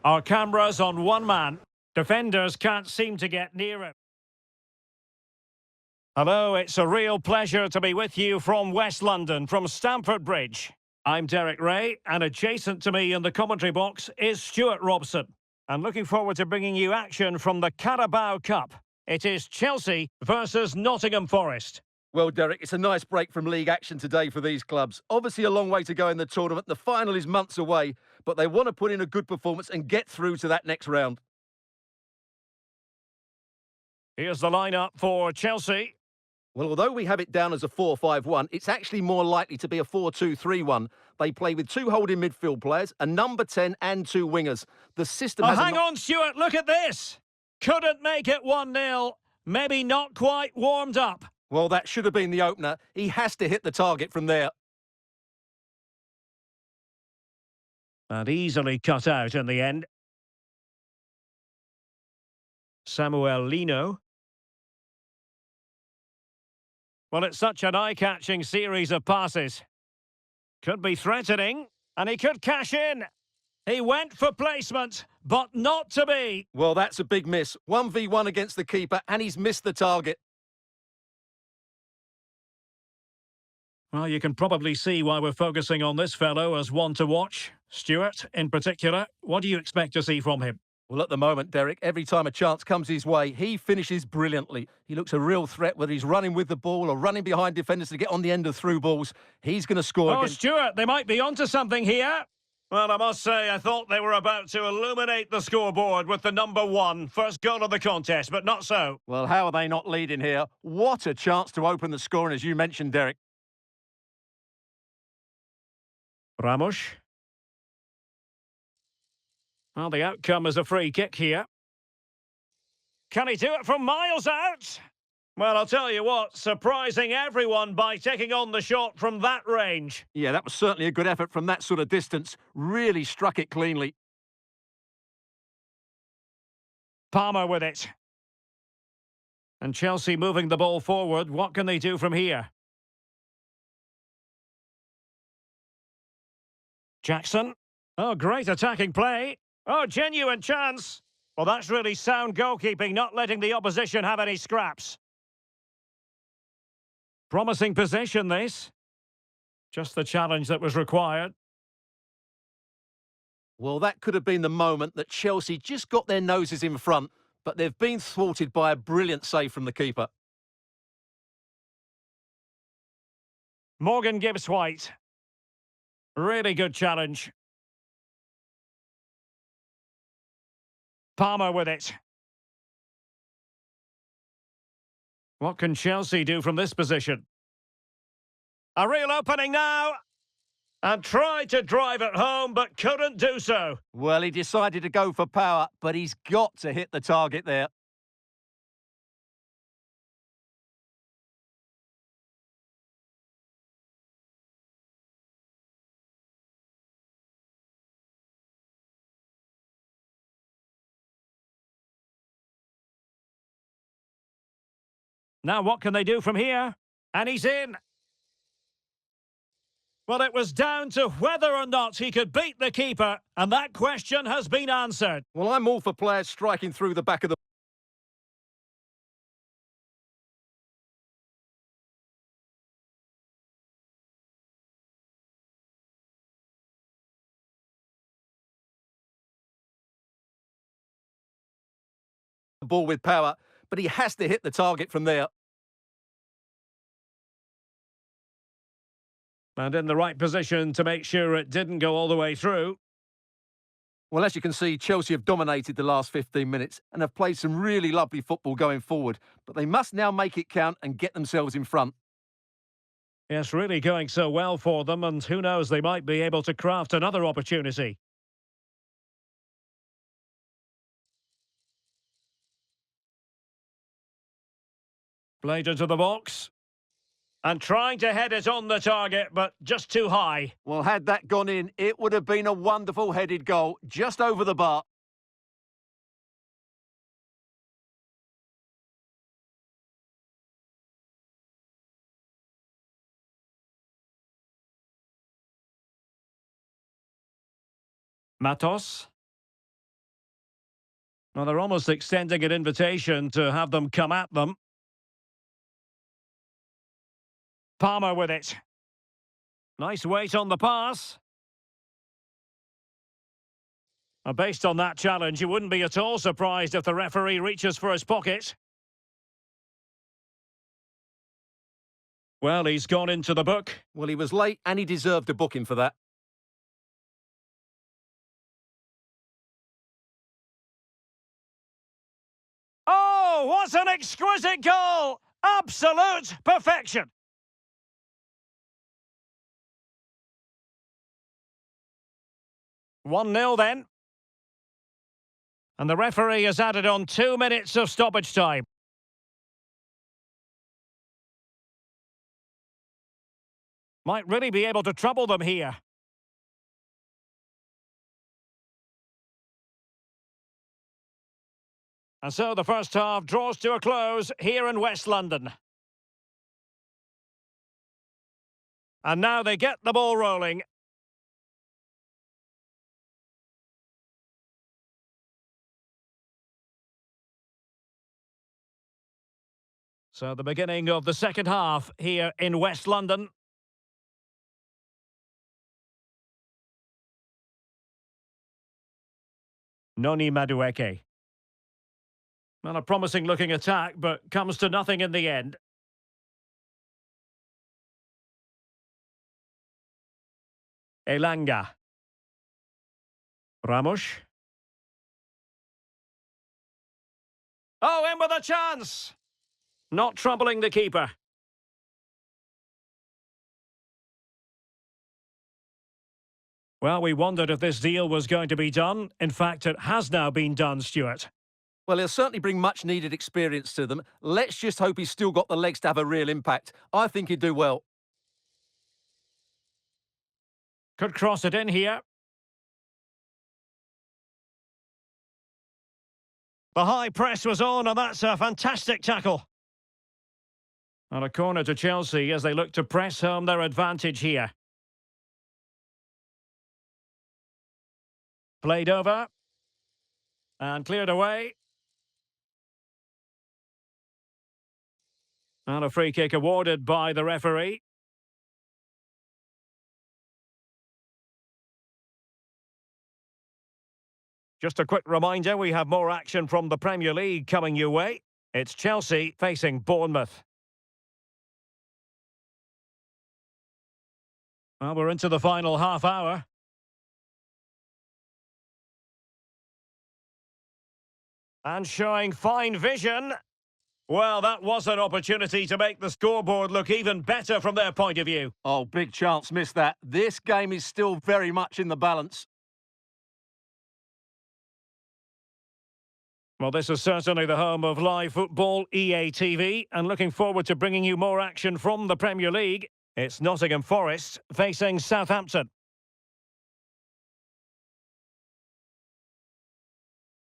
Our cameras on one man. Defenders can't seem to get near him. Hello, it's a real pleasure to be with you from West London, from Stamford Bridge. I'm Derek Ray, and adjacent to me in the commentary box is Stuart Robson. I'm looking forward to bringing you action from the Carabao Cup. It is Chelsea versus Nottingham Forest. Well, Derek, it's a nice break from league action today for these clubs. Obviously a long way to go in the tournament. The final is months away, but they want to put in a good performance and get through to that next round. Here's the lineup for Chelsea. Well, although we have it down as a 4-5-1, it's actually more likely to be a 4-2-3-1. They play with two holding midfield players, a number 10 and two wingers. The system has hang on, Stuart, look at this! Couldn't make it 1-0. Maybe not quite warmed up. Well, that should have been the opener. He has to hit the target from there. And easily cut out in the end. Samuel Lino. Well, it's such an eye-catching series of passes. Could be threatening, and he could cash in. He went for placement, but not to be. Well, that's a big miss. 1v1 against the keeper, and he's missed the target. Well, you can probably see why we're focusing on this fellow as one to watch. Stuart, in particular, what do you expect to see from him? Well, at the moment, Derek, every time a chance comes his way, he finishes brilliantly. He looks a real threat, whether he's running with the ball or running behind defenders to get on the end of through balls. He's going to score Oh, again. Stuart, they might be onto something here. Well, I must say, I thought they were about to illuminate the scoreboard with the number one, first goal of the contest, but not so. Well, how are they not leading here? What a chance to open the scoring, as you mentioned, Derek. Ramos. Well, the outcome is a free kick here. Can he do it from miles out? Well, I'll tell you what, surprising everyone by taking on the shot from that range. Yeah, that was certainly a good effort from that sort of distance. Really struck it cleanly. Palmer with it. And Chelsea moving the ball forward. What can they do from here? Jackson. Oh, great attacking play. Oh, genuine chance. Well, that's really sound goalkeeping, not letting the opposition have any scraps. Promising possession, this. Just the challenge that was required. Well, that could have been the moment that Chelsea just got their noses in front, but they've been thwarted by a brilliant save from the keeper. Morgan Gibbs-White. Really good challenge. Palmer with it. What can Chelsea do from this position? A real opening now. And tried to drive it home, but couldn't do so. Well, he decided to go for power, but he's got to hit the target there. Now what can they do from here? And he's in. Well, it was down to whether or not he could beat the keeper, and that question has been answered. Well, I'm all for players striking through the back of the... ball with power, but he has to hit the target from there. And in the right position to make sure it didn't go all the way through. Well, as you can see, Chelsea have dominated the last 15 minutes and have played some really lovely football going forward, but they must now make it count and get themselves in front. Yes, really going so well for them, and who knows, they might be able to craft another opportunity. Played into the box. And trying to head it on the target, but just too high. Well, had that gone in, it would have been a wonderful headed goal, just over the bar. Matos. Well, they're almost extending an invitation to have them come at them. Palmer with it. Nice weight on the pass. Based on that challenge, you wouldn't be at all surprised if the referee reaches for his pocket. Well, he's gone into the book. Well, he was late and he deserved a booking for that. Oh, what an exquisite goal! Absolute perfection! One 0 then. And the referee has added on 2 minutes of stoppage time. Might really be able to trouble them here. And so the first half draws to a close here in West London. And now they get the ball rolling. So the beginning of the second half here in West London. Noni Madueke. Well, a promising looking attack, but comes to nothing in the end. Elanga. Ramos. Oh, in with a chance! Not troubling the keeper. Well, we wondered if this deal was going to be done. In fact, it has now been done, Stuart. Well, he'll certainly bring much needed experience to them. Let's just hope he's still got the legs to have a real impact. I think he'd do well. Could cross it in here. The high press was on, and that's a fantastic tackle. And a corner to Chelsea as they look to press home their advantage here. Played over. And cleared away. And a free kick awarded by the referee. Just a quick reminder, we have more action from the Premier League coming your way. It's Chelsea facing Bournemouth. Well, we're into the final half hour. And showing fine vision. Well, that was an opportunity to make the scoreboard look even better from their point of view. Oh, big chance, missed that. This game is still very much in the balance. Well, this is certainly the home of live football, EA TV, and looking forward to bringing you more action from the Premier League. It's Nottingham Forest facing Southampton.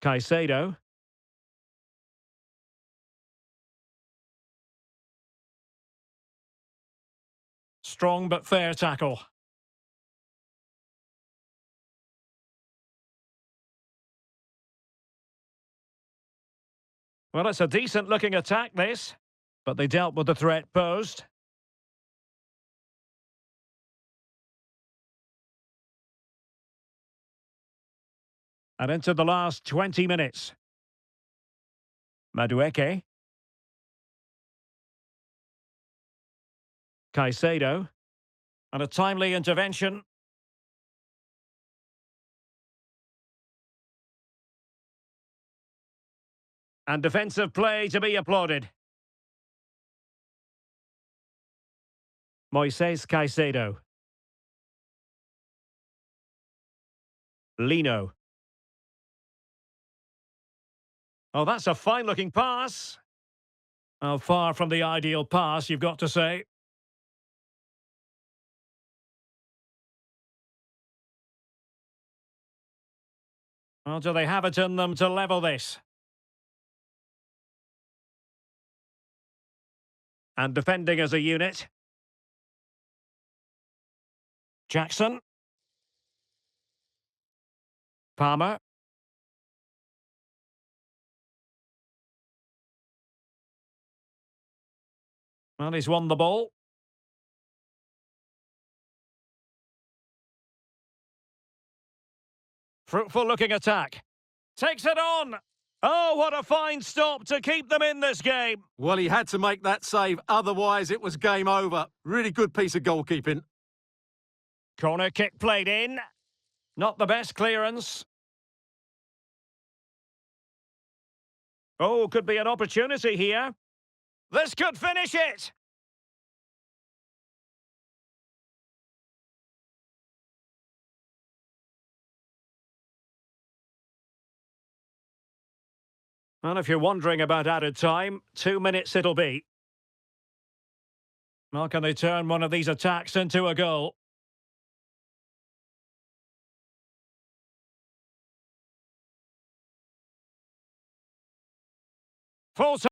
Caicedo. Strong but fair tackle. Well, it's a decent-looking attack, this. But they dealt with the threat posed. And into the last 20 minutes. Madueke. Caicedo. And a timely intervention. And defensive play to be applauded. Moises Caicedo. Lino. Oh, that's a fine-looking pass. Oh, far from the ideal pass, you've got to say. Well, do they have it in them to level this? And defending as a unit. Jackson. Palmer. And he's won the ball. Fruitful looking attack. Takes it on. Oh, what a fine stop to keep them in this game. Well, he had to make that save, otherwise it was game over. Really good piece of goalkeeping. Corner kick played in. Not the best clearance. Oh, could be an opportunity here. This could finish it. And if you're wondering about added time, 2 minutes it'll be. How can they turn one of these attacks into a goal? Full time.